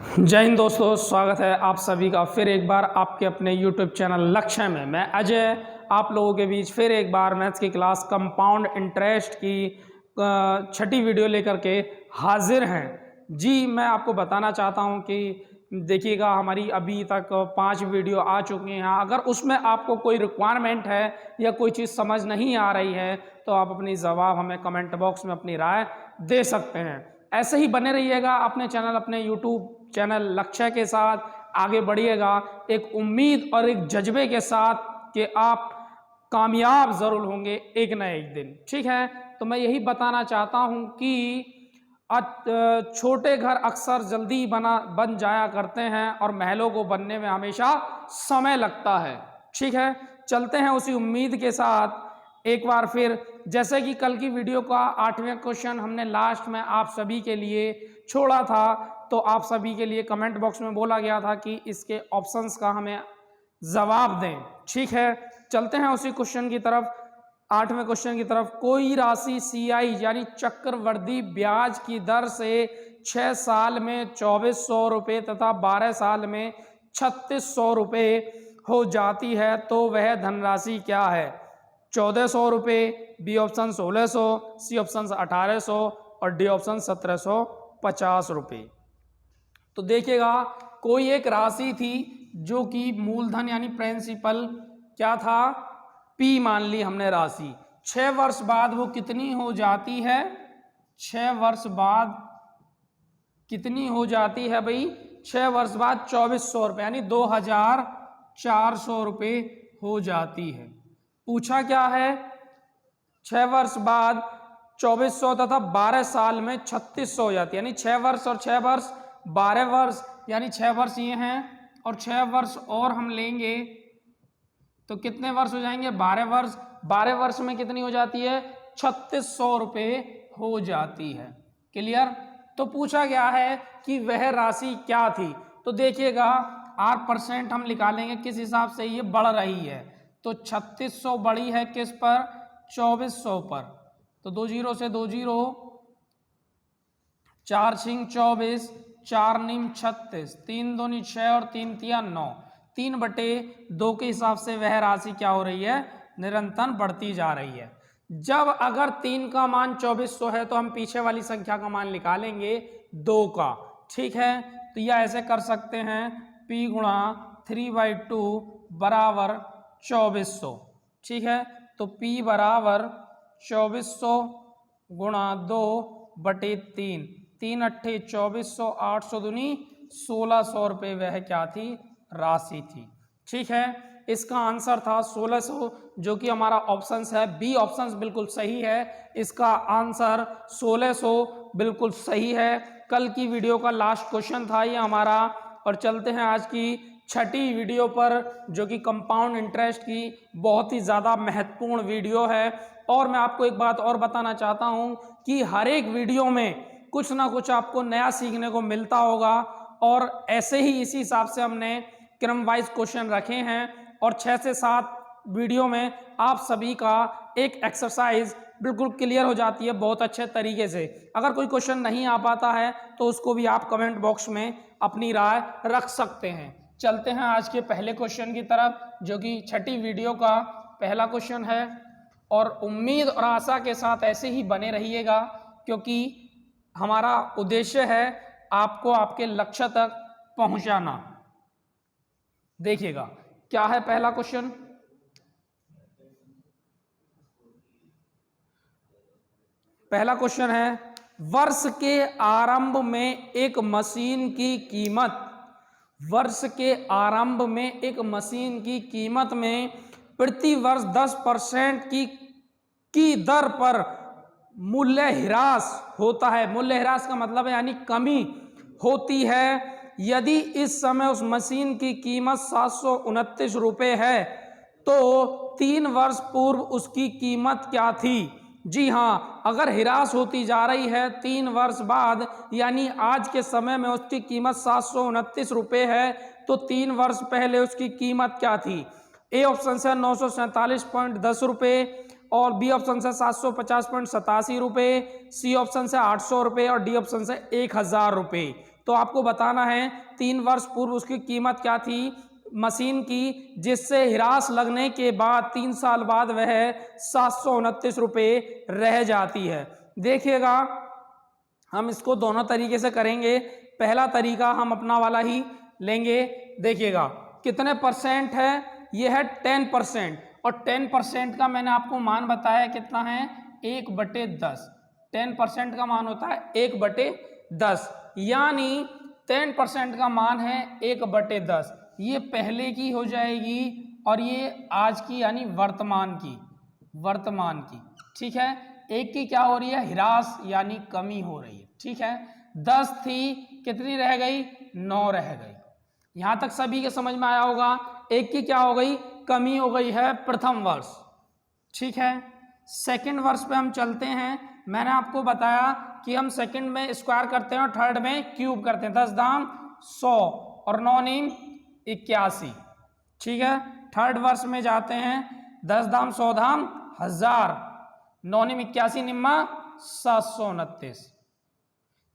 जय हिंद दोस्तों, स्वागत है आप सभी का फिर एक बार आपके अपने YouTube चैनल लक्ष्य में। मैं अजय आप लोगों के बीच फिर एक बार मैथ्स की क्लास कंपाउंड इंटरेस्ट की छठी वीडियो लेकर के हाजिर हैं। जी, मैं आपको बताना चाहता हूं कि देखिएगा, हमारी अभी तक 5 वीडियो आ चुकी हैं। अगर उसमें आपको कोई रिक्वायरमेंट है या कोई चीज़ समझ नहीं आ रही है तो आप अपनी जवाब हमें कमेंट बॉक्स में अपनी राय दे सकते हैं। ऐसे ही बने रहिएगा अपने चैनल, अपने YouTube चैनल लक्ष्य के साथ आगे बढ़िएगा, एक उम्मीद और एक जज्बे के साथ कि आप कामयाब जरूर होंगे एक न एक दिन। ठीक है, तो मैं यही बताना चाहता हूं कि छोटे घर अक्सर जल्दी बन जाया करते हैं और महलों को बनने में हमेशा समय लगता है। ठीक है, चलते हैं उसी उम्मीद के साथ एक बार फिर। जैसे कि कल की वीडियो का 8वां क्वेश्चन हमने लास्ट में आप सभी के लिए छोड़ा था, तो आप सभी के लिए कमेंट बॉक्स में बोला गया था कि इसके ऑप्शंस का हमें जवाब दें। ठीक है, चलते हैं उसी क्वेश्चन की तरफ, 8वें क्वेश्चन की तरफ। कोई राशि CI यानी चक्रवृद्धि ब्याज की दर से 6 साल में 2400 रुपये तथा 12 साल में 3600 रुपये हो जाती है तो वह धनराशि क्या है? 1400 रुपये, बी ऑप्शन 1600, सी ऑप्शन 1800 और डी ऑप्शन 1750 रुपये। तो देखिएगा, कोई एक राशि थी जो कि मूलधन यानी प्रिंसिपल क्या था, P मान ली हमने राशि। 6 वर्ष बाद वो कितनी हो जाती है? 6 वर्ष बाद कितनी हो जाती है भाई? 6 वर्ष बाद 2400 रुपये यानी 2400 रुपये हो जाती है। पूछा क्या है? 6 वर्ष बाद 2400 तथा 12 साल में 3600 हो जाती है, यानी 6 वर्ष और 6 वर्ष 12 वर्ष, यानी 6 वर्ष ये हैं और 6 वर्ष और हम लेंगे तो कितने वर्ष हो जाएंगे? 12 वर्ष। 12 वर्ष में कितनी हो जाती है? 3600 रुपये हो जाती है। क्लियर? तो पूछा गया है कि वह राशि क्या थी। तो देखिएगा, 8% हम निकालेंगे किस हिसाब से ये बढ़ रही है। तो 3600 बढ़ी है किस पर? 2400 पर। तो 2 जीरो से 2 जीरो, 4 छिंग 24, 4 नीम 36, 3 दूनी 6 और 3 तिया 9। 3/2 के हिसाब से वह राशि क्या हो रही है? निरंतर बढ़ती जा रही है। जब अगर 3 का मान 2400 है तो हम पीछे वाली संख्या का मान निकालेंगे 2 का। ठीक है, तो यह ऐसे कर सकते हैं, P गुणा 3/2 बराबर 2400। ठीक है, तो P बराबर 2400 गुणा 2/3, 3 अट्ठे 2400, 800 दूनी 1600 रुपये वह क्या थी? राशि थी। ठीक है, इसका आंसर था 1600, जो कि हमारा ऑप्शन है बी ऑप्शन बिल्कुल सही है। इसका आंसर 1600 बिल्कुल सही है। कल की वीडियो का लास्ट क्वेश्चन था ये हमारा। और चलते हैं आज की छठी वीडियो पर, जो कि कंपाउंड इंटरेस्ट की बहुत ही ज़्यादा महत्वपूर्ण वीडियो है। और मैं आपको एक बात और बताना चाहता हूँ कि हर एक वीडियो में कुछ ना कुछ आपको नया सीखने को मिलता होगा। और ऐसे ही इसी हिसाब से हमने क्रम वाइज क्वेश्चन रखे हैं और 6 से 7 वीडियो में आप सभी का एक एक्सरसाइज बिल्कुल क्लियर हो जाती है बहुत अच्छे तरीके से। अगर कोई क्वेश्चन नहीं आ पाता है तो उसको भी आप कमेंट बॉक्स में अपनी राय रख सकते हैं। चलते हैं आज के पहले क्वेश्चन की तरफ, जो कि छठी वीडियो का पहला क्वेश्चन है। और उम्मीद और आशा के साथ ऐसे ही बने रहिएगा, क्योंकि हमारा उद्देश्य है आपको आपके लक्ष्य तक पहुंचाना। देखिएगा, क्या है पहला क्वेश्चन? पहला क्वेश्चन है, वर्ष के आरंभ में एक मशीन की कीमत, वर्ष के आरंभ में एक मशीन की कीमत में प्रति वर्ष 10% की दर पर मूल्यह्रास होता है। मूल्यह्रास का मतलब है यानी कमी होती है। यदि इस समय उस मशीन की कीमत 729 रुपये है तो 3 वर्ष पूर्व उसकी कीमत क्या थी? जी हाँ, अगर ह्रास होती जा रही है 3 वर्ष बाद, यानी आज के समय में उसकी कीमत 729 रुपये है, तो 3 वर्ष पहले उसकी कीमत क्या थी? ए ऑप्शन से 947.10 रुपये और बी ऑप्शन से 750.87 रुपये, सी ऑप्शन से 800 रुपये और डी ऑप्शन से 1000 रुपये। तो आपको बताना है 3 वर्ष पूर्व उसकी कीमत क्या थी मशीन की, जिससे हिरास लगने के बाद 3 साल बाद वह 729 रुपये रह जाती है। देखिएगा हम इसको दोनों तरीके से करेंगे। पहला तरीका हम अपना वाला ही लेंगे। देखिएगा कितने परसेंट है, ये है 10%, और 10% का मैंने आपको मान बताया कितना है 1/10। 10% का मान होता है 1/10, यानी 10% का मान है 1/10। ये पहले की हो जाएगी और ये आज की यानी वर्तमान की, ठीक है। एक की क्या हो रही है, ह्रास यानी कमी हो रही है, ठीक है। 10 थी, कितनी रह गई, 9 रह गई। यहां तक सभी के समझ में आया होगा। एक की क्या हो गई, कमी हो गई है प्रथम वर्ष, ठीक है। सेकंड वर्ष पे हम चलते हैं। मैंने आपको बताया कि हम सेकंड में स्क्वायर करते हैं और थर्ड में क्यूब करते हैं। 10 दाम 100 और 9 नीम 81, ठीक है। थर्ड वर्ष में जाते हैं, 10 दाम 100 धाम 1000, 9 नीम 81 निम्मा 729,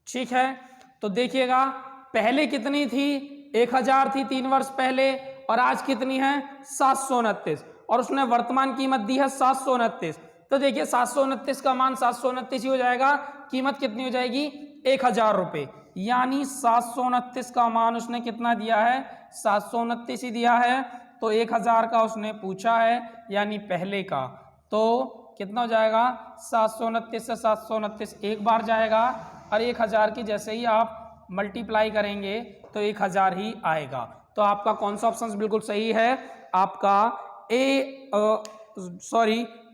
ठीक है। तो देखिएगा पहले कितनी थी, 1000 थी 3 वर्ष पहले, और आज कितनी है 729, और उसने वर्तमान कीमत दी है 729। तो देखिए 729 का मान 729 ही हो जाएगा, कीमत कितनी हो जाएगी 1000 रुपये, यानी 729 का मान उसने कितना दिया है 729 ही दिया है। तो 1000 का उसने पूछा है यानी पहले का, तो कितना हो जाएगा 729 से 729 एक बार जाएगा, और 1000 की जैसे ही आप मल्टीप्लाई करेंगे तो 1000 ही आएगा। तो आपका कौन सा ऑप्शन बिल्कुल सही है, आपका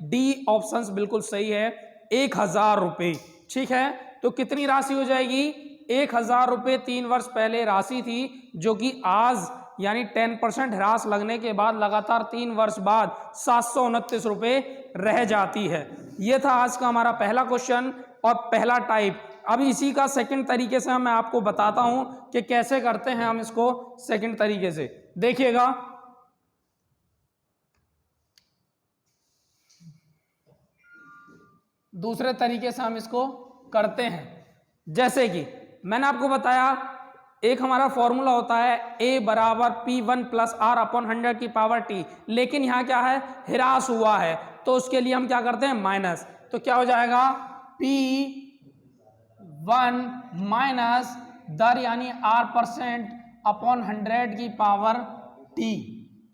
डी ऑप्शन बिल्कुल सही है, 1000 रुपये, ठीक है। तो कितनी राशि हो जाएगी, 1000 रुपये 3 वर्ष पहले राशि थी, जो कि आज यानी 10% ह्रास लगने के बाद लगातार 3 वर्ष बाद 729 रुपये रह जाती है। यह था आज का हमारा पहला क्वेश्चन और पहला टाइप। अब इसी का सेकंड तरीके से मैं आपको बताता हूं कि कैसे करते हैं हम इसको सेकंड तरीके से। देखिएगा दूसरे तरीके से हम इसको करते हैं। जैसे कि मैंने आपको बताया एक हमारा फॉर्मूला होता है A बराबर P1 + R/100 की पावर T, लेकिन यहाँ क्या है ह्रास हुआ है, तो उसके लिए हम क्या करते हैं माइनस। तो क्या हो जाएगा P1 माइनस दर यानी R%/100 की पावर T,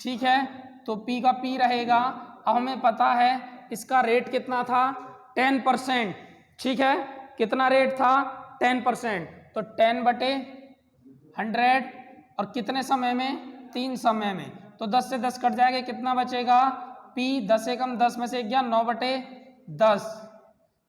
ठीक है। तो P का P रहेगा। अब हमें पता है इसका रेट कितना था 10%, ठीक है। कितना रेट था 10%, तो 10/100 और कितने समय में 3 समय में, तो 10 से 10 कट जाएगा, कितना बचेगा P 10 से कम 10 में से 1 गया 9/10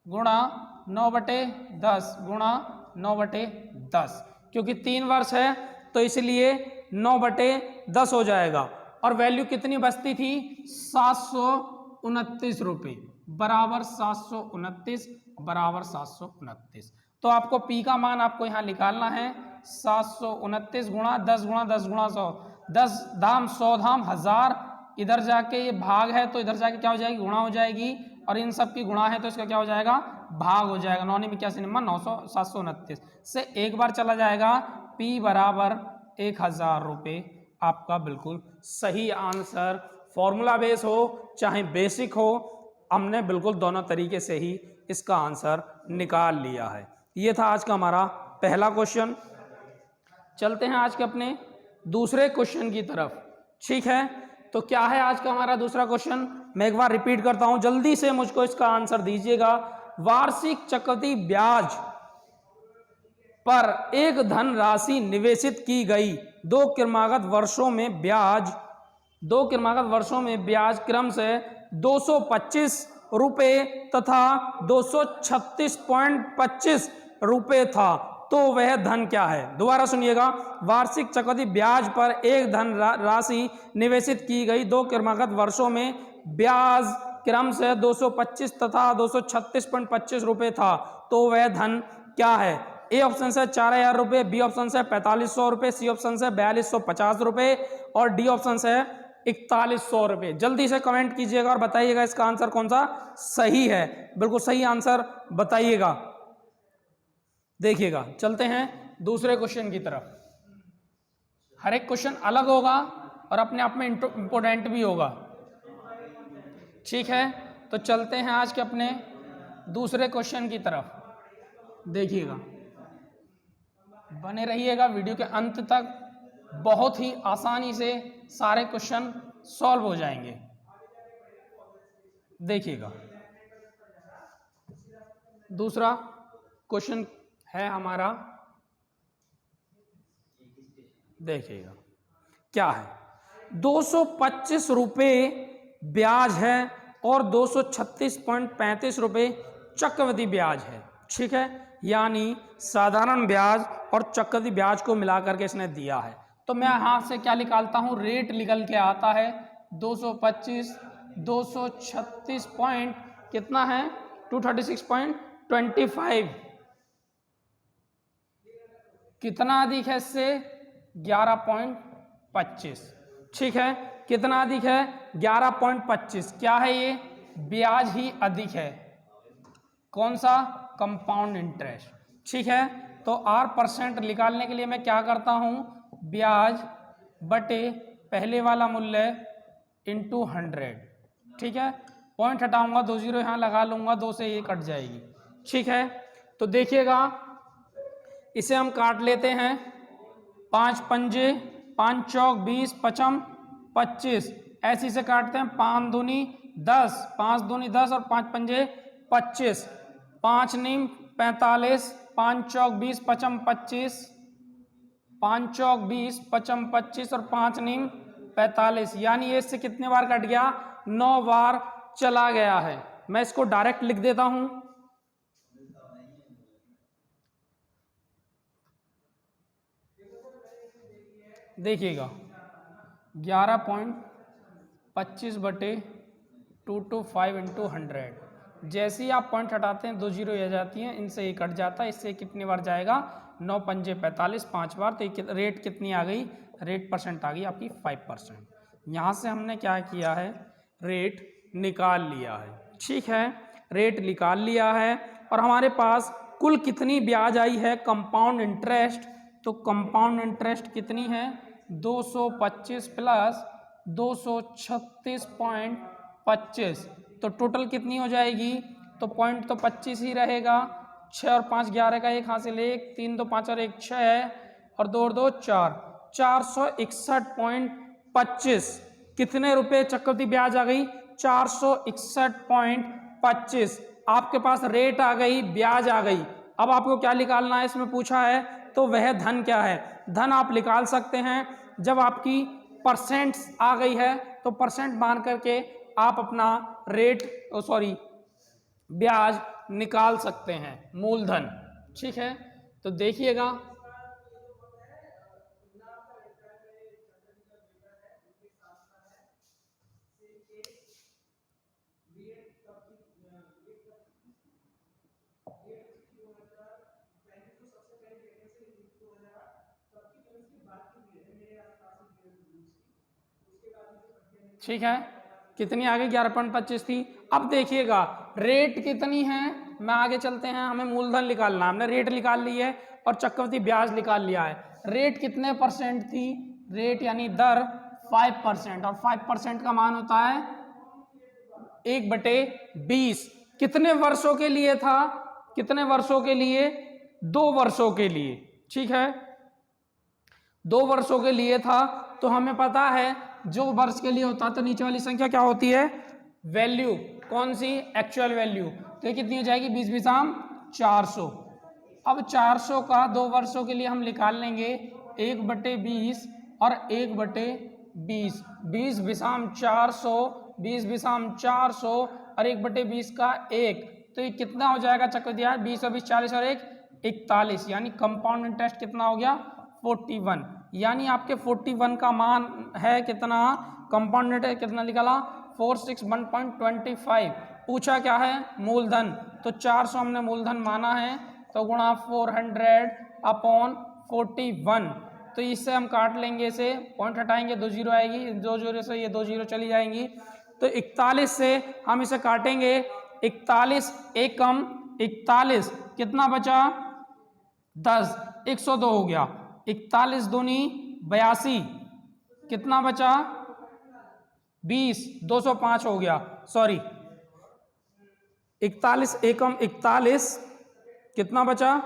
गुणा 9/10 गुणा 9/10, क्योंकि 3 वर्ष है तो इसलिए 9/10 हो जाएगा। और वैल्यू कितनी बचती थी 729 रुपये, बराबर 729 बराबर 729। तो आपको P का मान आपको यहाँ निकालना है 729 गुणा 10 गुणा 10 गुणा 100, 10 धाम 100 धाम 1000, इधर जाके ये भाग है तो इधर जाके क्या हो जाएगी गुणा हो जाएगी, और इन सब की गुणा है तो इसका क्या हो जाएगा भाग हो जाएगा। 9 में 81 निम्मा 900 729 से एक बार चला जाएगा। P बराबर 1000 रुपये आपका बिल्कुल सही आंसर। फॉर्मूला बेस हो चाहे बेसिक हो, हमने बिल्कुल दोनों तरीके से ही इसका आंसर निकाल लिया है। ये था आज का हमारा पहला क्वेश्चन। चलते हैं आज के अपने दूसरे क्वेश्चन की तरफ, ठीक है। तो क्या है आज का हमारा दूसरा क्वेश्चन, मैं एक बार रिपीट करता हूं, जल्दी से मुझको इसका आंसर दीजिएगा। वार्षिक चक्रवृद्धि ब्याज पर एक धन राशि निवेशित की गई, दो क्रमागत वर्षों में ब्याज क्रम से 225 रुपये तथा 236.25 रुपये था, तो वह धन क्या है। दोबारा सुनिएगा, वार्षिक चक्रवृद्धि ब्याज पर एक धन राशि निवेशित की गई, दो क्रमागत वर्षों में ब्याज क्रम से 225 तथा 236.25 रुपये था, तो वह धन क्या है। ए ऑप्शन से 4000 रुपये, बी ऑप्शन से 4500 रुपये, सी ऑप्शन से 4250 रुपये और डी ऑप्शन से 4100 रुपये। जल्दी से कमेंट कीजिएगा और बताइएगा इसका आंसर कौन सा सही है। बिल्कुल सही आंसर बताइएगा। देखिएगा चलते हैं दूसरे क्वेश्चन की तरफ। हर एक क्वेश्चन अलग होगा और अपने आप में इम्पोर्टेंट भी होगा। ठीक है, तो चलते हैं आज के अपने दूसरे क्वेश्चन की तरफ। देखिएगा, बने रहिएगा वीडियो के अंत तक, बहुत ही आसानी से सारे क्वेश्चन सॉल्व हो जाएंगे। देखिएगा, दूसरा क्वेश्चन है हमारा, देखिएगा क्या है। 225 रुपये ब्याज है और 236.35 रुपये चक्रवृद्धि ब्याज है। ठीक है, यानी साधारण ब्याज और चक्रवृद्धि ब्याज को मिलाकर के इसने दिया है। तो मैं यहां से क्या निकालता हूं, रेट निकल के आता है 225, 236 पॉइंट कितना है 236.25, कितना अधिक है इससे 11.25। ठीक है, कितना अधिक है 11.25। क्या है ये, ब्याज ही अधिक है। कौन सा, कंपाउंड इंटरेस्ट। ठीक है, तो R% निकालने के लिए मैं क्या करता हूं, ब्याज बटे पहले वाला मूल्य इंटू 100। ठीक है, पॉइंट हटाऊंगा, 2 जीरो यहां लगा लूंगा, 2 से ये कट जाएगी। ठीक है, तो देखिएगा इसे हम काट लेते हैं, 5 पंजे 5 चौक 20 पचम 25, ऐसे से काटते हैं। 5 दूनी 10, 5 दूनी 10 और 5 पंजे 25, 5 नीम 45, 5 चौक 20 पचम 25, 5 चौक 20 पचम 25 और 5 नीम 45, यानी ये इससे कितने बार कट गया, 9 बार चला गया है। मैं इसको डायरेक्ट लिख देता हूं, देखिएगा 11.25 बटे 225 इंटू 100। जैसे ही आप पॉइंट हटाते हैं 2 जीरो आ जाती हैं, इनसे ये कट जाता है। इससे कितनी बार जाएगा, 9 पंजे 45, 5 बार। तो रेट कितनी आ गई, रेट परसेंट आ गई आपकी 5%। यहाँ से हमने क्या किया है, रेट निकाल लिया है। ठीक है, रेट निकाल लिया है और हमारे पास कुल कितनी ब्याज आई है, कंपाउंड इंटरेस्ट। तो कंपाउंड इंटरेस्ट कितनी है, 225 प्लस 236.25, तो टोटल कितनी हो जाएगी, तो पॉइंट तो 25 ही रहेगा। 6 और 5 11 का 1 हासिल 1, 3 2 5 और 1 6 है और 2 और 2 4, 461.25 कितने रुपए चक्रवृद्धि ब्याज आ गई, 461.25। आपके पास रेट आ गई, ब्याज आ गई। अब आपको क्या निकालना है, इसमें पूछा है, तो वह धन क्या है। धन आप निकाल सकते हैं जब आपकी परसेंट आ गई है, तो परसेंट मान करके आप अपना रेट ब्याज निकाल सकते हैं, मूलधन। ठीक है, तो देखिएगा ठीक है, कितनी आ गई, 11.25 थी। अब देखिएगा रेट कितनी है, मैं आगे चलते हैं, हमें मूलधन निकालना है। हमने रेट निकाल ली है और चक्रवृद्धि ब्याज निकाल लिया है। रेट कितने परसेंट थी, रेट यानी दर 5%, और 5% का मान होता है 1/20। कितने वर्षों के लिए था, कितने वर्षों के लिए, 2 वर्षों के लिए। ठीक है, 2 वर्षों के लिए था। तो हमें पता है जो वर्ष के लिए होता तो नीचे वाली संख्या क्या होती है, वैल्यू, कौन सी, एक्चुअल वैल्यू। तो ये कितनी हो जाएगी, 20 बिसाम 400। अब 400 का 2 वर्षों के लिए हम निकाल लेंगे 1/20 और 1/20, 20 बिसाम 400, 20 बिसाम 400 और 1/20 का 1, तो ये कितना हो जाएगा चक्रवृद्धि ब्याज, 20 और 20 40 और 1 41, यानी कंपाउंड इंटरेस्ट कितना हो गया 41। यानी आपके 41 का मान है कितना, कंपाउंड इंटरेस्ट कितना निकाला 461.25। पूछा क्या है, मूलधन। तो 400 हमने मूलधन माना है, तो गुणा 400/41, तो इससे हम काट लेंगे, इसे पॉइंट हटाएंगे, 2 जीरो आएगी, 2 जीरो से ये 2 जीरो चली जाएंगी। तो 41 से हम इसे काटेंगे, 41 एक कम 41, कितना बचा 10, 102 हो गया, 41 दूनी 82, कितना बचा 20, 205 हो गया, सॉरी 41 एकम 41, कितना बचा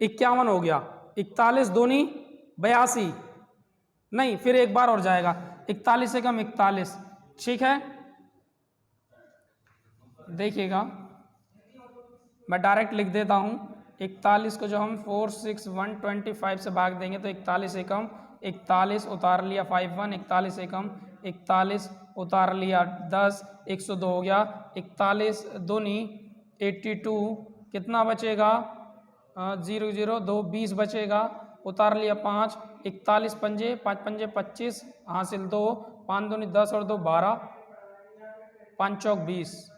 51 हो गया, 41 दूनी 82, नहीं फिर एक बार और जाएगा, 41 एकम 41, ठीक है। देखिएगा मैं डायरेक्ट लिख देता हूं, 41 को जो हम 46125 से भाग देंगे तो 41 एकम 41 उतार लिया 51, 41 एकम 41 उतार लिया 10, 102 हो गया, 41 दूनी 82, कितना बचेगा 0 0 2 20 बचेगा, उतार लिया 5, 41 पंजे 5 पंजे 25, हासिल 2, 5 दूनी 10 और 2 12, 5 चौक 20,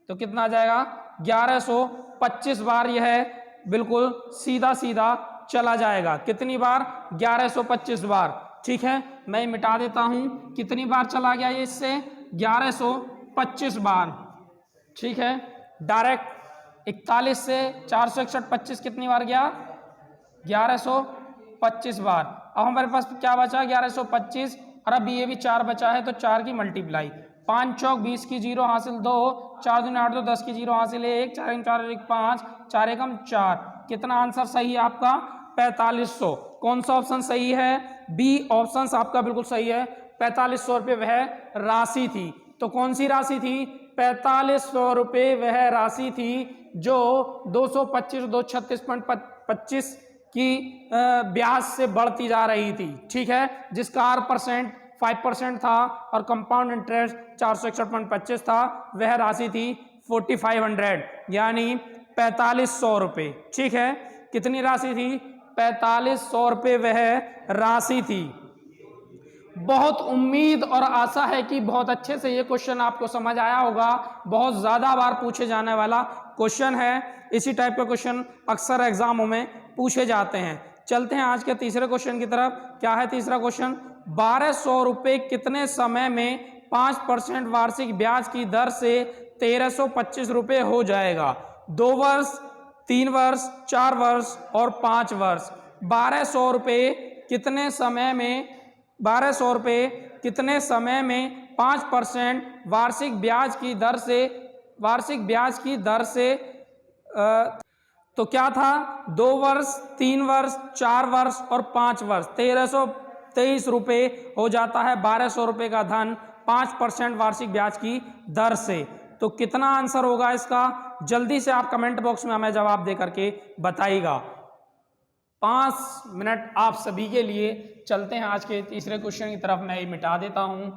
तो कितना आ जाएगा 1125 बार यह बिल्कुल सीधा सीधा चला जाएगा। कितनी बार 1125 बार, ठीक है। मैं मिटा देता हूं, कितनी बार चला गया ये इससे 1125 बार, ठीक है। डायरेक्ट 41 से 461 25 कितनी बार गया 1125 बार। अब हमारे पास क्या बचा 1125, और अब ये भी 4 बचा है तो 4 की मल्टीप्लाई, 5 चौक 20 की 0 हासिल 2, 4 दूनी 8 2 10 की 0 हासिल 1, 4 4 1 5, 4 एकम 4, कितना आंसर सही है आपका 4500। कौन सा ऑप्शन सही है, बी ऑप्शन आपका बिल्कुल सही है। 4500 रुपये वह राशि थी, तो कौन सी राशि थी 4500 रुपये वह राशि थी जो 225 236.25 की ब्याज से बढ़ती जा रही थी, ठीक है, जिसका R% 5% था और कंपाउंड इंटरेस्ट 461.25 था। वह राशि थी 4500 यानी 4500 रुपये, ठीक है। कितनी राशि थी 4500 रुपये वह राशि थी। बहुत उम्मीद और आशा है कि बहुत अच्छे से ये क्वेश्चन आपको समझ आया होगा। बहुत ज़्यादा बार पूछे जाने वाला क्वेश्चन है, इसी टाइप का क्वेश्चन अक्सर एग्जामों में पूछे जाते हैं। चलते हैं आज के तीसरे क्वेश्चन की तरफ। क्या है तीसरा क्वेश्चन, 1200 रुपये कितने समय में 5% वार्षिक ब्याज की दर से 1325 रुपये हो जाएगा। 2 वर्ष, 3 वर्ष, 4 वर्ष और 5 वर्ष। 1200 रुपये कितने समय में 1200 रुपये कितने समय में 5% वार्षिक ब्याज की दर से तो क्या था 2 वर्ष, 3 वर्ष, 4 वर्ष और 5 वर्ष। 1323 रुपये हो जाता है 1200 रुपये का धन 5% वार्षिक ब्याज की दर से। तो कितना आंसर होगा इसका, जल्दी से आप कमेंट बॉक्स में हमें जवाब दे करके बताइएगा। 5 मिनट आप सभी के लिए। चलते हैं आज के तीसरे क्वेश्चन की तरफ। मैं ये मिटा देता हूं,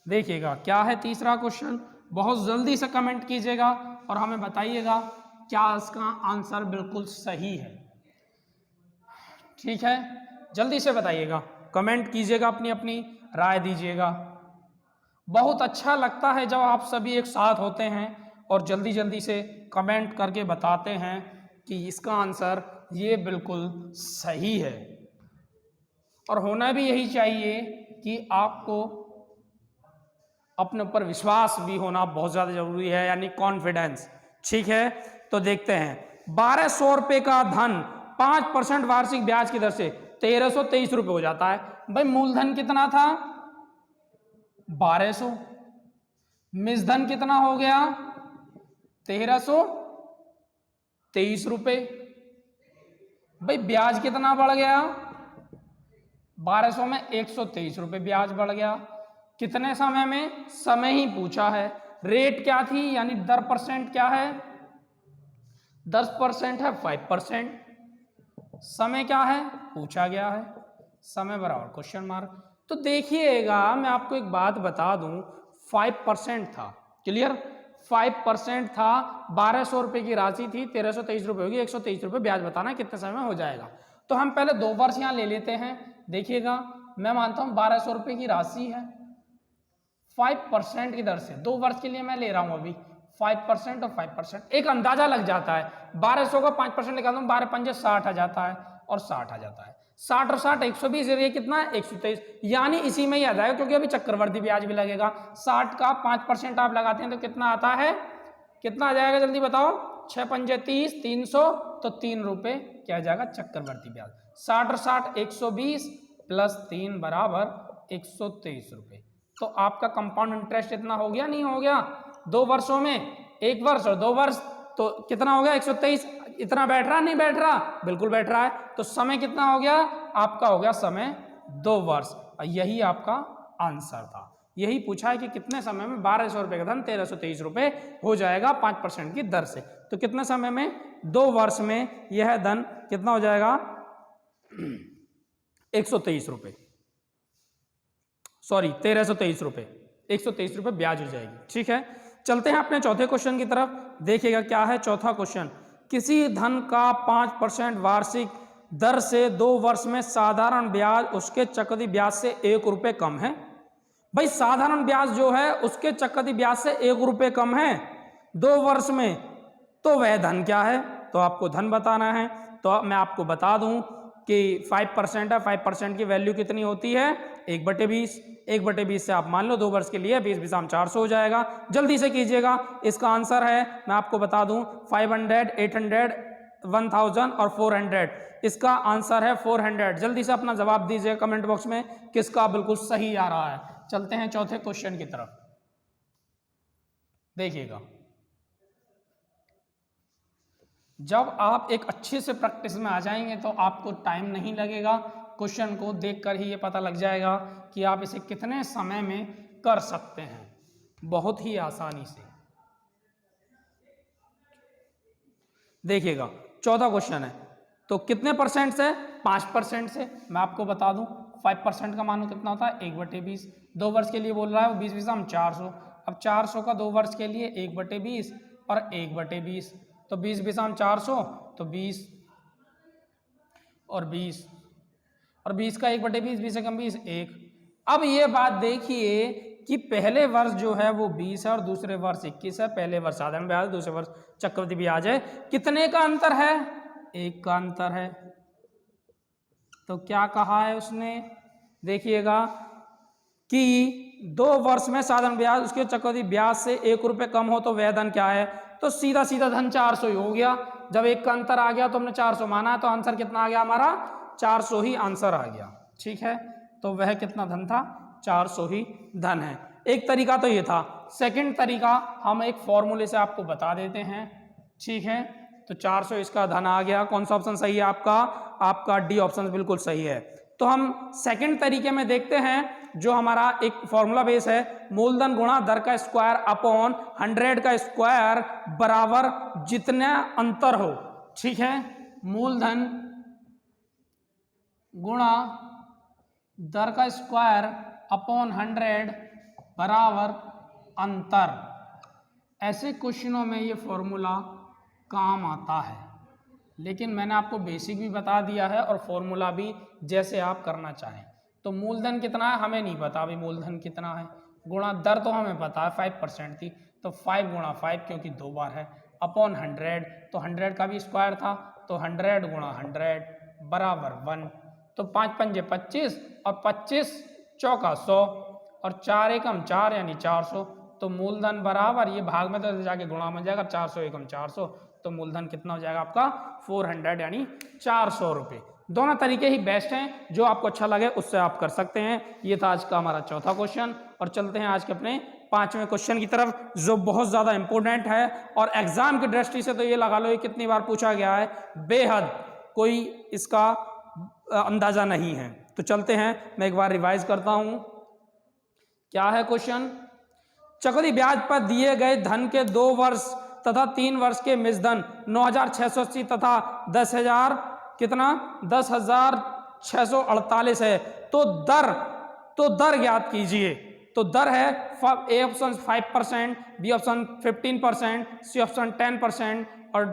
देखिएगा क्या है तीसरा क्वेश्चन। बहुत जल्दी से कमेंट कीजिएगा और हमें बताइएगा क्या इसका आंसर बिल्कुल सही है, ठीक है। जल्दी से बताइएगा, कमेंट कीजिएगा, अपनी अपनी राय दीजिएगा। बहुत अच्छा लगता है जब आप सभी एक साथ होते हैं और जल्दी जल्दी से कमेंट करके बताते हैं कि इसका आंसर ये बिल्कुल सही है। और होना भी यही चाहिए कि आपको अपने ऊपर विश्वास भी होना बहुत ज़्यादा जरूरी है, यानी कॉन्फिडेंस, ठीक है। तो देखते हैं 1200 रुपये का धन 5% वार्षिक ब्याज की दर से 1323 रुपये हो जाता है। भाई मूलधन कितना था 1200, मिसधन कितना हो गया 1323 रुपये। भाई ब्याज कितना बढ़ गया 1200 में 123 रुपये ब्याज बढ़ गया। कितने समय में, समय ही पूछा है। रेट क्या थी, यानी दर परसेंट क्या है 10% है 5%। समय क्या है पूछा गया है, समय बराबर क्वेश्चन मार्क। तो देखिएगा मैं आपको एक बात बता दूं, 5% था, क्लियर 5% था। 1200 रुपये की राशि थी, 1323 रुपये होगी, 123 रुपये ब्याज बताना कितने समय में हो जाएगा। तो हम पहले 2 वर्ष यहाँ ले लेते हैं। देखिएगा मैं मानता हूँ 1200 रुपये की राशि है, 5% की दर से 2 वर्ष के लिए मैं ले रहा हूँ अभी 5% और 5%, एक अंदाजा लग जाता है। 1200 का 5% निकालता हूँ, 12 पंजे 60 आ जाता है और 60 आ जाता है। 60 और 60 120, ये कितना है 123, यानी इसी में ही आ जाएगा क्योंकि अभी चक्रवर्ती ब्याज भी लगेगा। 60 का 5% आप लगाते हैं तो कितना आता है, कितना आ जाएगा जल्दी बताओ 6 पंजे 30, 300, तो 3 रुपये क्या जाएगा चक्रवर्ती ब्याज। 60 और 60 120 प्लस 3 बराबर 123 रुपये। तो आपका कंपाउंड इंटरेस्ट इतना हो गया नहीं हो गया 2 वर्षों में, 1 वर्ष और 2 वर्ष, तो कितना हो गया 123। इतना बैठ रहा नहीं बैठ रहा, बिल्कुल बैठ रहा है। तो समय कितना हो गया आपका, हो गया समय 2 वर्ष। यही आपका आंसर था। यही पूछा है कि कितने समय में 1200 रुपये का धन 1323 रुपये हो जाएगा 5% की दर से। तो कितने समय में, 2 वर्ष में यह धन कितना हो जाएगा 123 रुपये, सॉरी 1323 रुपये, 123 रुपये ब्याज हो जाएगी। ठीक है, चलते हैं अपने चौथे क्वेश्चन की तरफ। देखिएगा क्या है चौथा क्वेश्चन। किसी धन का 5% वार्षिक दर से 2 वर्ष में साधारण ब्याज उसके चक्रवृद्धि ब्याज से 1 रुपये कम है। भाई साधारण ब्याज जो है उसके चक्रवृद्धि ब्याज से 1 रुपये कम है 2 वर्ष में, तो वह धन क्या है? तो आपको धन बताना है। तो मैं आपको बता दूं कि 5% है, 5% की वैल्यू कितनी होती है 1/20। 1/20 से आप मान लो 2 वर्ष के लिए 20 बिसाम 400 हो जाएगा। जल्दी से कीजिएगा, इसका आंसर है मैं आपको बता दूं 500, 800, 1000 और 400। इसका आंसर है 400। जल्दी से अपना जवाब दीजिए कमेंट बॉक्स में किसका बिल्कुल सही आ रहा है। चलते हैं चौथे क्वेश्चन की तरफ। देखिएगा, जब आप एक अच्छे से प्रैक्टिस में आ जाएंगे तो आपको टाइम नहीं लगेगा, क्वेश्चन को देखकर ही ये पता लग जाएगा कि आप इसे कितने समय में कर सकते हैं, बहुत ही आसानी से। देखिएगा 14 क्वेश्चन है, तो कितने परसेंट से? 5% से। मैं आपको बता दूं 5% का मानो कितना होता है 1/20। 2 वर्ष के लिए बोल रहा है वो 20 बिसाम 400। अब 400 का 2 वर्ष के लिए 1/20 और 1/20, तो 20 बिसाम 400 तो 20 और 20 और 20 का 1/20, 20 से कम 20 1। अब ये बात देखिए कि पहले वर्ष जो है वो 20 है और दूसरे वर्ष 21 है। पहले वर्ष साधारण ब्याज, दूसरे वर्ष चक्रवृद्धि ब्याज है। कितने का अंतर है? 1 का अंतर है। तो क्या कहा है उसने? देखिएगा कि 2 वर्ष में साधारण ब्याज उसके चक्रवृद्धि ब्याज से 1 रुपये कम हो तो वह धन क्या है? तो सीधा सीधा धन 400 ही हो गया। जब 1 का अंतर आ गया तो हमने 400 माना है, तो आंसर कितना आ गया हमारा? 400 ही आंसर आ गया। ठीक है, तो वह कितना धन था? 400 ही धन है। एक तरीका तो ये था। सेकंड तरीका हम एक फॉर्मूले से आपको बता देते हैं। ठीक है, तो 400 इसका धन आ गया। कौन सा ऑप्शन सही है आपका? आपका डी ऑप्शन बिल्कुल सही है। तो हम सेकंड तरीके में देखते हैं, जो हमारा एक फॉर्मूला बेस है, मूलधन गुणा दर का स्क्वायर अपॉन 100 का स्क्वायर बराबर जितना अंतर हो। ठीक है, मूलधन गुणा दर का स्क्वायर अपॉन 100 बराबर अंतर। ऐसे क्वेश्चनों में ये फॉर्मूला काम आता है, लेकिन मैंने आपको बेसिक भी बता दिया है और फॉर्मूला भी जैसे आप करना चाहें। तो मूलधन कितना है हमें नहीं पता अभी, मूलधन कितना है, गुणा दर तो हमें पता है 5% थी, तो 5 गुणा 5 क्योंकि 2 बार है, अपॉन 100, तो 100 का भी स्क्वायर था, तो 100 गुणा 100 बराबर 1। तो 5 पंजे 25 और 25 चौका 100 और 4 एकम 4 यानी 400। तो मूलधन बराबर, ये भाग में तो जाके गुणा में जाएगा, 400 एकम 400, तो मूलधन कितना हो जाएगा आपका 400 यानी 400 रुपये। दोनों तरीके ही बेस्ट हैं, जो आपको अच्छा लगे उससे आप कर सकते हैं। ये था आज का हमारा चौथा क्वेश्चन, और चलते हैं आज के अपने 5वें क्वेश्चन की तरफ, जो बहुत ज़्यादा इंपॉर्टेंट है और एग्जाम की दृष्टि से तो ये लगा लो ये कितनी बार पूछा गया है, बेहद कोई इसका अंदाजा नहीं है। तो चलते हैं, मैं एक बार रिवाइज करता हूं। क्या है क्वेश्चन? चक्रवृद्धि ब्याज पर दिए गए धन के 2 वर्ष तथा 3 वर्ष के मिश्रधन 9680 तथा 10,000 कितना 10,648 है। तो दर ज्ञात कीजिए। तो दर है A option 5%, B option 15%, C option 10% और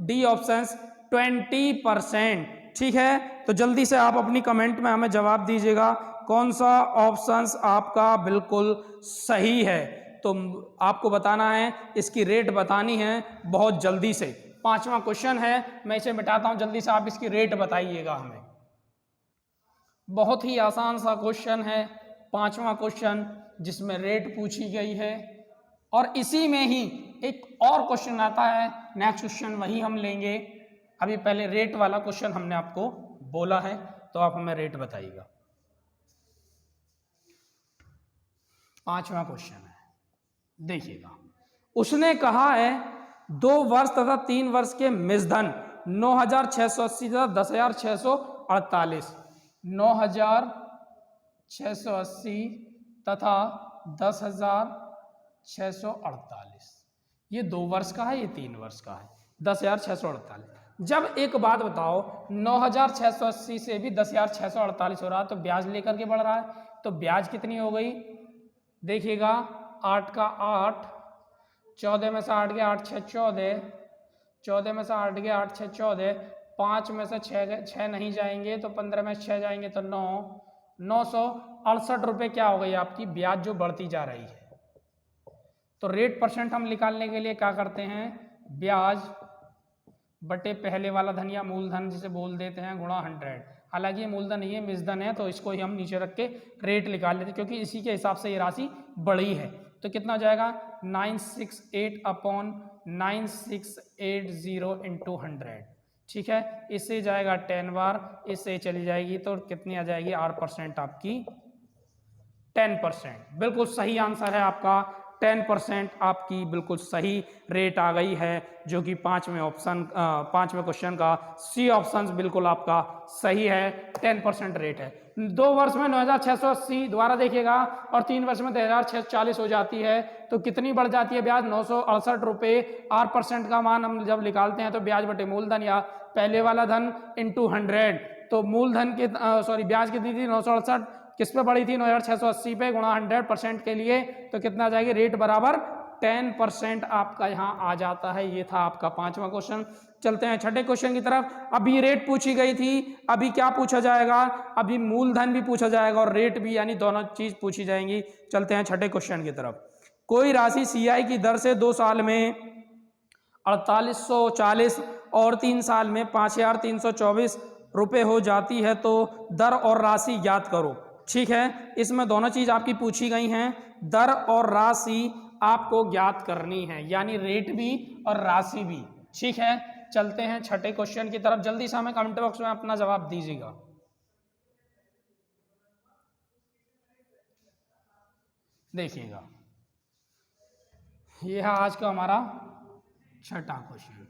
डी ऑप्शन 20%। ठीक है, तो जल्दी से आप अपनी कमेंट में हमें जवाब दीजिएगा कौन सा ऑप्शंस आपका बिल्कुल सही है। तो आपको बताना है, इसकी रेट बतानी है बहुत जल्दी से। 5वां क्वेश्चन है, मैं इसे मिटाता हूं, जल्दी से आप इसकी रेट बताइएगा हमें। बहुत ही आसान सा क्वेश्चन है 5वां क्वेश्चन, जिसमें रेट पूछी गई है। और इसी में ही एक और क्वेश्चन आता है नेक्स्ट क्वेश्चन वही हम लेंगे। अभी पहले रेट वाला क्वेश्चन हमने आपको बोला है, तो आप हमें रेट बताइएगा। 5वां क्वेश्चन है, देखिएगा। उसने कहा है 2 वर्ष तथा 3 वर्ष के मिसधन 9,680 तथा 10,648, 9,680 तथा 10,648, ये 2 वर्ष का है, ये 3 वर्ष का है, 10,648। जब एक बात बताओ, 9,680 से भी 10,648 हो रहा है, तो ब्याज लेकर के बढ़ रहा है, तो ब्याज कितनी हो गई? देखिएगा, 8 का 8, 14 में से 8 गए 8 6 14, 14 में से 8 गए 8 6 14, 5 में से 6 नहीं जाएंगे तो 15 में 6 जाएंगे तो 9, 968 रुपये क्या हो गई आपकी ब्याज जो बढ़ती जा रही है। तो रेट परसेंट हम निकालने के लिए क्या करते हैं? ब्याज बटे पहले वाला धन या मूलधन जिसे बोल देते हैं गुणा 100। हालांकि ये मूलधन ये मिसधन है, तो इसको ही हम नीचे रख के रेट निकाल लेते हैं, क्योंकि इसी के हिसाब से ये राशि बढ़ी है। तो कितना हो जाएगा? 968/9680 इंटू 100, ठीक है। इससे जाएगा 10 बार, इससे चली जाएगी तो कितनी आ जाएगी? 8% आपकी, 10%। बिल्कुल सही आंसर है आपका, 10% आपकी बिल्कुल सही रेट आ गई है, जो कि 5वें क्वेश्चन का सी ऑप्शन बिल्कुल आपका सही है, 10% रेट है। 2 वर्ष में 9,680 दोबारा देखिएगा, और 3 वर्ष में 10,640 हो जाती है, तो कितनी बढ़ जाती है ब्याज? 968 रुपये। 8% का मान हम जब निकालते हैं तो ब्याज बटे मूलधन या पहले वाला धन इंटू 100, तो मूलधन के ब्याज कितनी थी? 968, किस पे बढ़ी थी? 9,680 पे, गुणा 100% के लिए, तो कितना आ जाएगी? रेट बराबर 10% आपका यहाँ आ जाता है। ये था आपका 5वां क्वेश्चन। चलते हैं 6ठे क्वेश्चन की तरफ। अभी रेट पूछी गई थी, अभी क्या पूछा जाएगा? अभी मूलधन भी पूछा जाएगा और रेट भी, यानी दोनों चीज पूछी जाएंगी। चलते हैं 6ठे क्वेश्चन की तरफ। कोई राशि सीआई की दर से 2 साल में 4,840 और 3 साल में 5,324 रुपये हो जाती है, तो दर और राशि ज्ञात करो। ठीक है, इसमें दोनों चीज आपकी पूछी गई हैं, दर और राशि आपको ज्ञात करनी है, यानी रेट भी और राशि भी। ठीक है, चलते हैं 6ठे क्वेश्चन की तरफ। जल्दी से हमें कमेंट बॉक्स में अपना जवाब दीजिएगा। देखिएगा, यह है आज का हमारा 6ठा क्वेश्चन।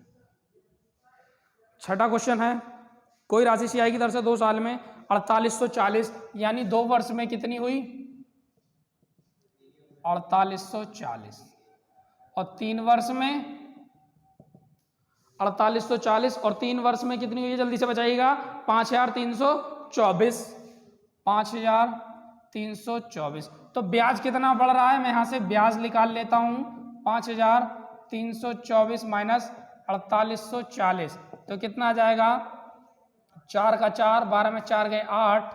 6ठा क्वेश्चन है, कोई राशि सीआई की दर से 2 साल में 4,840, यानी 2 वर्ष में कितनी हुई? 4,840, और 3 वर्ष में 4,840 और 3 वर्ष में कितनी हुई? जल्दी से बताइएगा। 5,324, 5,324। तो ब्याज कितना बढ़ रहा है? मैं यहां से ब्याज निकाल लेता हूं। 5,324 माइनस 4,840, तो कितना आ जाएगा? 4 का 4, 12 में 4 गए 8,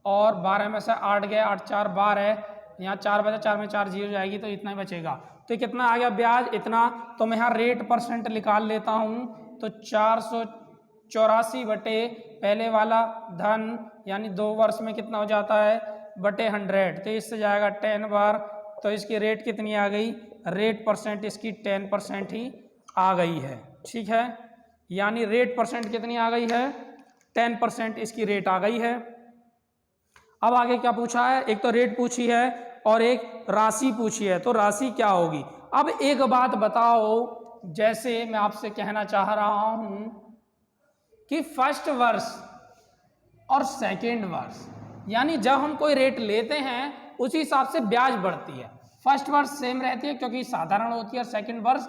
और 12 में से 8 गए 8 4 12, यहाँ 4 बचा, 4 में 4 जीरो जाएगी, तो इतना ही बचेगा। तो कितना आ गया ब्याज? इतना। तो मैं यहाँ रेट परसेंट निकाल लेता हूँ, तो 484 बटे पहले वाला धन, यानी 2 वर्ष में कितना हो जाता है? बटे 100, तो इससे जाएगा 10 बार, तो इसकी रेट कितनी आ गई? रेट परसेंट इसकी 10% ही आ गई है। ठीक है, यानी रेट परसेंट कितनी आ गई है? 10% इसकी रेट आ गई है। अब आगे क्या पूछा है? एक तो रेट पूछी है और एक राशि पूछी है, तो राशि क्या होगी? अब एक बात बताओ, जैसे मैं आपसे कहना चाह रहा हूं कि फर्स्ट वर्ष और सेकेंड वर्ष, यानी जब हम कोई रेट लेते हैं उसी हिसाब से ब्याज बढ़ती है। फर्स्ट वर्ष सेम रहती है क्योंकि साधारण होती है, और सेकेंड वर्ष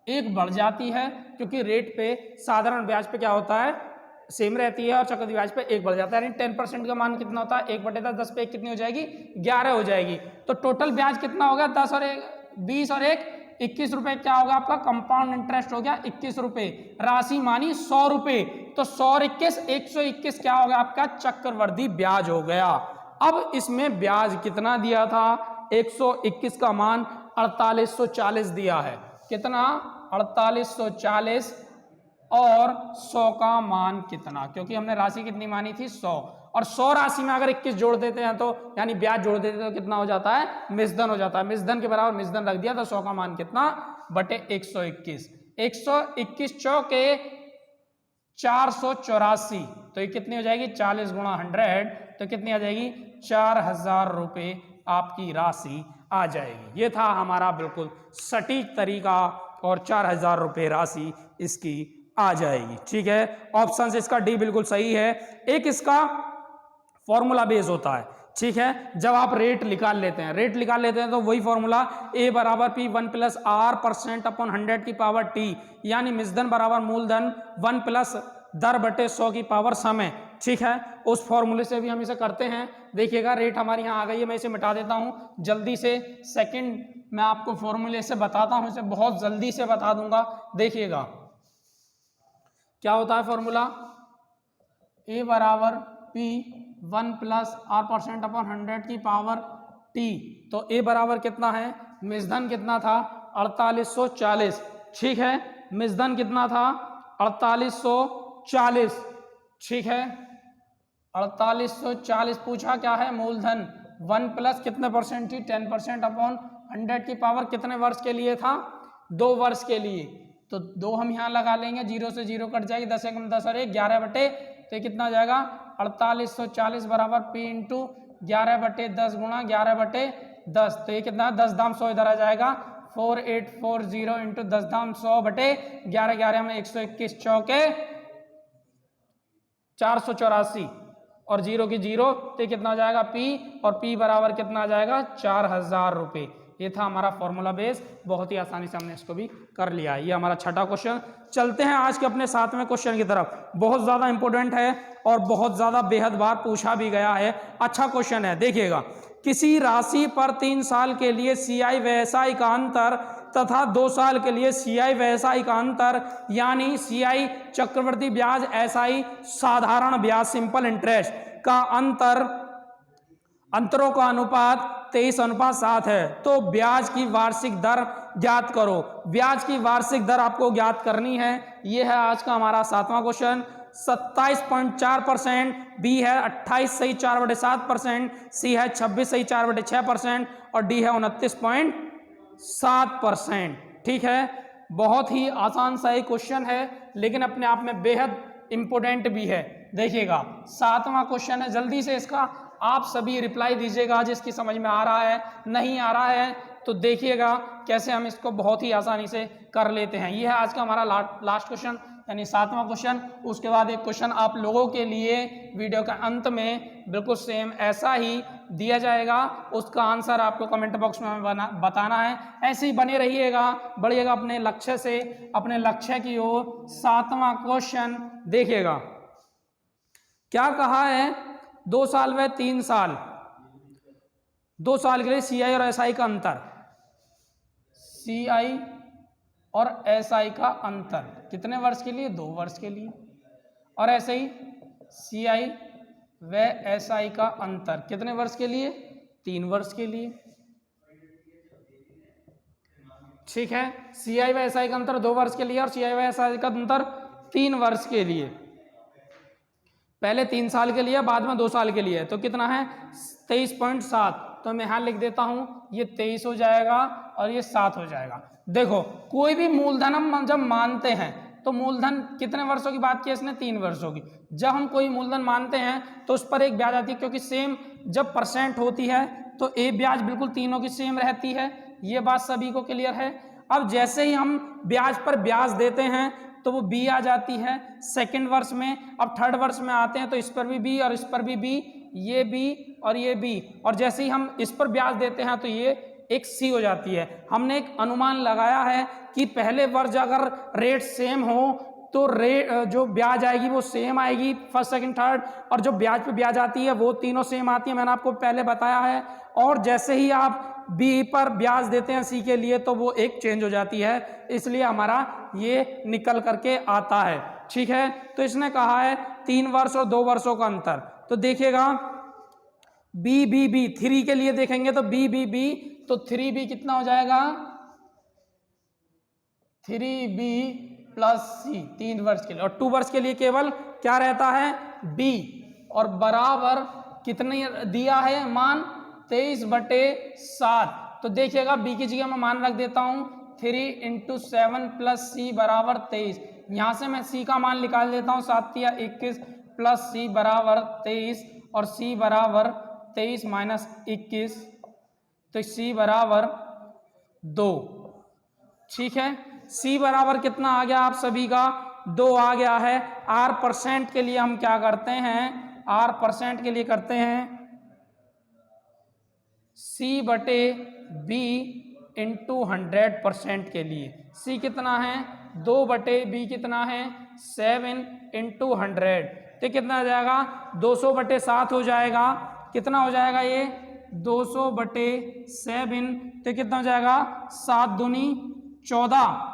एक बढ़ जाती है क्योंकि रेट पे साधारण ब्याज पे क्या होता है? सेम रहती है, और चक्रवृद्धि ब्याज पे 1 बढ़ जाता है। यानी 10% का मान कितना होता है? 1/10, 10 पे 1 कितनी हो जाएगी? 11 हो जाएगी। तो टोटल ब्याज कितना हो गया? 10 और 1 20 और 1 21 रुपए क्या होगा आपका? कंपाउंड इंटरेस्ट हो गया 21 रुपए। राशि मानी 100 रुपए, तो 100 और 21 121 क्या हो गया आपका? चक्रवृद्धि ब्याज हो गया। अब इसमें ब्याज कितना दिया था? 121 का मान 4,840 दिया है। कितना? 4,840, और 100 का मान कितना? क्योंकि हमने राशि कितनी मानी थी? 100, और 100 राशि में अगर 21 जोड़ देते हैं, तो यानी ब्याज जोड़ देते हैं, तो कितना हो जाता है? मिसधन हो जाता है। मिसधन के बराबर मिसधन रख दिया, तो 100 का मान कितना? बटे 121। 121 चौके 484, तो ये कितनी हो जाएगी 40 गुणा 100, तो कितनी आ जाएगी 4000 रुपये आपकी राशि आ जाएगी। ये था हमारा बिल्कुल सटीक तरीका और 4000 रुपये राशि इसकी आ जाएगी। ठीक है, ऑप्शन इसका डी बिल्कुल सही है। एक इसका फॉर्मूला बेस होता है। ठीक है, जब आप रेट निकाल लेते हैं, तो वही फॉर्मूला ए बराबर पी 1 प्लस आर % अपॉन 100 की पावर टी, यानी मिश्रधन बराबर मूलधन 1 प्लस दर बटे 100 की पावर समय। ठीक है, उस फॉर्मूले से भी हम इसे करते हैं। देखिएगा रेट हमारी यहाँ आ गई है, मैं इसे मिटा देता हूँ जल्दी से। सेकंड मैं आपको फॉर्मूले से बताता हूँ, इसे बहुत जल्दी से बता दूंगा। देखिएगा क्या होता है फॉर्मूला, ए बराबर पी 1 प्लस आर % अपॉन 100 की पावर टी। तो ए बराबर कितना है, मिश्रधन कितना था 4840। ठीक है, मिश्रधन कितना था 4840। ठीक है, 4840 पूछा क्या है, मूलधन 1 प्लस कितने परसेंट थी 10% अपॉन 100 की पावर कितने वर्ष के लिए था, 2 वर्ष के लिए। तो 2 हम यहाँ लगा लेंगे, 0 से 0 कट जाएगी, 10 एकम 10 और 1 11 बटे, तो ये कितना हो जाएगा 4840 बराबर पी इंटू 11 बटे 10 गुणा 11 बटे 10। तो ये कितना 10 दाम 100 इधर आ जाएगा, 4840 इंटू 10 दाम 100 बटे 11, 11 में 121 चौके 484 और 0 की 0, तो कितना हो जाएगा पी, और पी बराबर कितना आ जाएगा 4000 रुपये। ये था हमारा फॉर्मूला बेस, बहुत ही आसानी से हमने इसको भी कर लिया। ये हमारा छठा क्वेश्चन। चलते हैं आज के अपने 7वें क्वेश्चन की तरफ। बहुत ज़्यादा इंपॉर्टेंट है और बहुत ज़्यादा बेहद बार पूछा भी गया है। अच्छा क्वेश्चन है, देखिएगा। किसी राशि पर 3 साल के लिए सीआई व्यवसाय का अंतर तथा 2 साल के लिए सीआई व्यवसाय का अंतर, यानी सीआई चक्रवृद्धि ब्याज, एसआई साधारण ब्याज सिंपल इंटरेस्ट का अंतरों का अनुपात 23:7 है। तो ब्याज की वार्षिक दर ज्ञात करो। ब्याज की वार्षिक दर आपको ज्ञात करनी है। यह है आज का हमारा 7वां क्वेश्चन। 27.4%, बी है 28 सही 4/7%, सी है 26 सही 4/6% और डी है 29.7%। ठीक है, बहुत ही आसान सा एक क्वेश्चन है, लेकिन अपने आप में बेहद इंपोर्टेंट भी है। देखिएगा 7वां क्वेश्चन है, जल्दी से इसका आप सभी रिप्लाई दीजिएगा जिसकी समझ में आ रहा है, नहीं आ रहा है तो देखिएगा कैसे हम इसको बहुत ही आसानी से कर लेते हैं। यह है आज का हमारा लास्ट क्वेश्चन, यानी 7वां क्वेश्चन। उसके बाद एक क्वेश्चन आप लोगों के लिए वीडियो के अंत में बिल्कुल सेम ऐसा ही दिया जाएगा, उसका आंसर आपको कमेंट बॉक्स में हमें बताना है। ऐसे ही बने रहिएगा, बढ़िएगा अपने लक्ष्य से, अपने लक्ष्य की ओर। 7वां क्वेश्चन देखिएगा क्या कहा है, 2 साल व 3 साल, 2 साल के लिए सीआई और एसआई का अंतर, सीआई और एसआई का अंतर कितने वर्ष के लिए, 2 वर्ष के लिए। और ऐसे ही सीआई व एसआई का अंतर कितने वर्ष के लिए, 3 वर्ष के लिए। ठीक है, सीआई व एसआई का अंतर 2 वर्ष के लिए और सीआई व एसआई का अंतर 3 वर्ष के लिए। पहले 3 साल के लिए, बाद में 2 साल के लिए। तो कितना है 23.7, तो मैं यहाँ लिख देता हूँ, ये 23 हो जाएगा और ये 7 हो जाएगा। देखो कोई भी मूलधन हम जब मानते हैं तो मूलधन कितने वर्षों की बात की इसने, 3 वर्षों की। जब हम कोई मूलधन मानते हैं तो उस पर एक ब्याज आती है, क्योंकि सेम जब % होती है तो एक ब्याज बिल्कुल तीनों की सेम रहती है। ये बात सभी को क्लियर है। अब जैसे ही हम ब्याज पर ब्याज देते हैं तो वो बी आ जाती है सेकंड वर्ष में। अब थर्ड वर्ष में आते हैं तो इस पर भी बी और इस पर भी बी, ये बी और ये बी। और जैसे ही हम इस पर ब्याज देते हैं तो ये एक सी हो जाती है। हमने एक अनुमान लगाया है कि पहले वर्ष अगर रेट सेम हो तो रेट जो ब्याज आएगी वो सेम आएगी, फर्स्ट सेकंड थर्ड, और जो ब्याज पे ब्याज आती है वो तीनों सेम आती है, मैंने आपको पहले बताया है। और जैसे ही आप बी पर ब्याज देते हैं सी के लिए तो वो एक चेंज हो जाती है, इसलिए हमारा ये निकल करके आता है। ठीक है, तो इसने कहा है 3 वर्ष और 2 वर्षों का अंतर। तो देखिएगा बी बी बी 3 के लिए देखेंगे तो बी बी बी, तो 3b कितना हो जाएगा, 3b प्लस सी 3 वर्ष के लिए। और 2 वर्ष के लिए केवल क्या रहता है, b, और बराबर कितने दिया है मान, 23/7। तो देखिएगा b की जगह मैं मान रख देता हूं 3 इंटू 7 प्लस सी बराबर 23। यहाँ से मैं सी का मान निकाल देता हूँ, 7 या 21 प्लस सी बराबर 23 और सी बराबर 23 माइनस 21, तो सी बराबर 2। ठीक है, सी बराबर कितना आ गया आप सभी का? 2 आ गया है। आर परसेंट के लिए हम क्या करते हैं? आर परसेंट के लिए करते हैं सी बटे बी इंटू 100% के लिए। सी कितना है? 2 बटे बी कितना है? 7 इंटू 100, तो कितना आ जाएगा? 200 बटे 7 हो जाएगा। कितना हो जाएगा ये? 200 बटे 7, तो कितना हो जाएगा? 7 दूनी 14।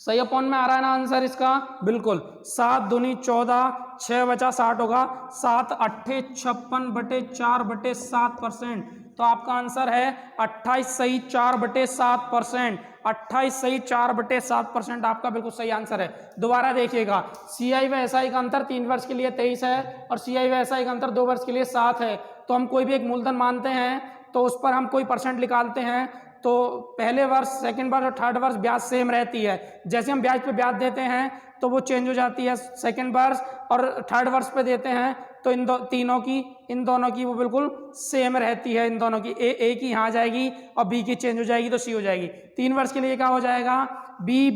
सही अपॉन में आ रहा है ना आंसर इसका? बिल्कुल। 7 दूनी 14, 6 बचा 60 होगा। 7 अट्ठे 56 बटे 4 बटे 7%, तो आपका आंसर है 28 सही 4 बटे 7%। 28 सही 4 बटे 7% आपका बिल्कुल सही आंसर है। दोबारा देखिएगा, सी आई व एस आई का अंतर 3 वर्ष के लिए 23 है और सी आई व एस आई का अंतर 2 वर्ष के लिए 7 है। तो हम कोई भी एक मूलधन मानते हैं तो उस पर हम कोई परसेंट निकालते हैं, तो पहले वर्ष, सेकंड वर्ष और थर्ड वर्ष ब्याज सेम रहती है। जैसे हम ब्याज पे ब्याज देते हैं तो वो चेंज हो जाती है। सेकंड वर्ष और थर्ड वर्ष पे देते हैं तो इन दोनों की वो बिल्कुल सेम रहती है। इन दोनों की ए की यहाँ जाएगी और बी की चेंज हो जाएगी तो सी हो जाएगी। 3 वर्ष के लिए क्या हो जाएगा? बी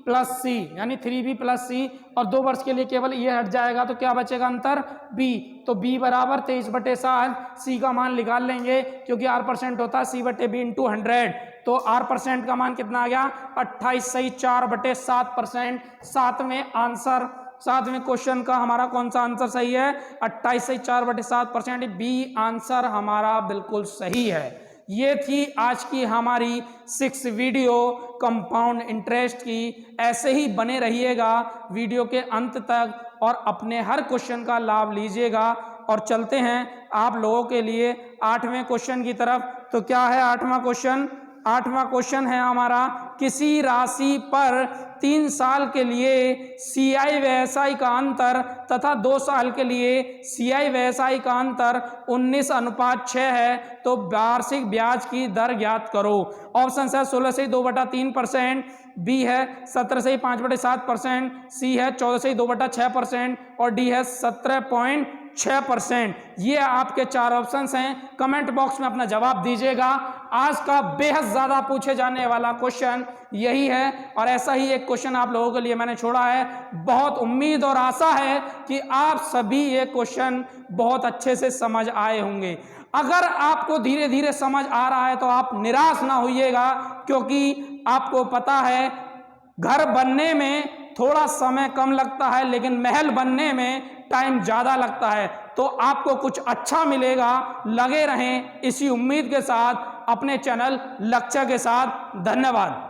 प्लस सी, यानी 3b प्लस सी, और 2 वर्ष के लिए केवल ये हट जाएगा तो क्या बचेगा अंतर? बी। तो बी बराबर 23 बटे 7, सी का मान निकाल लेंगे क्योंकि आर परसेंट होता है सी बटे बी इंटू 100। तो आर परसेंट का मान कितना आ गया? 28 सही 4 बटे 7%। सातवें क्वेश्चन का हमारा कौन सा आंसर सही है? 28 सही 4 बटे 7%, बी आंसर हमारा बिल्कुल सही है। ये थी आज की हमारी 6 वीडियो कंपाउंड इंटरेस्ट की। ऐसे ही बने रहिएगा वीडियो के अंत तक और अपने हर क्वेश्चन का लाभ लीजिएगा। और चलते हैं आप लोगों के लिए 8वें क्वेश्चन की तरफ। तो क्या है 8वां क्वेश्चन? 8वां क्वेश्चन है हमारा, किसी राशि पर 3 साल के लिए CI व SI का अंतर तथा 2 साल के लिए CI व SI का अंतर 19:6 है, तो वार्षिक ब्याज की दर ज्ञात करो। ऑप्शन है 16 से 2/3%, बी है 17 से 5/7%, सी है 14 से 2/6% और डी है 17.6%। ये आपके 4 ऑप्शंस हैं। कमेंट बॉक्स में अपना जवाब दीजिएगा। आज का बेहद ज्यादा पूछे जाने वाला क्वेश्चन यही है और ऐसा ही एक क्वेश्चन आप लोगों के लिए मैंने छोड़ा है। बहुत उम्मीद और आशा है कि आप सभी ये क्वेश्चन बहुत अच्छे से समझ आए होंगे। अगर आपको धीरे धीरे समझ आ रहा है तो आप निराश ना होइएगा, क्योंकि आपको पता है घर बनने में थोड़ा समय कम लगता है लेकिन महल बनने में टाइम ज्यादा लगता है। तो आपको कुछ अच्छा मिलेगा, लगे रहें इसी उम्मीद के साथ अपने चैनल लक्ष्य के साथ। धन्यवाद।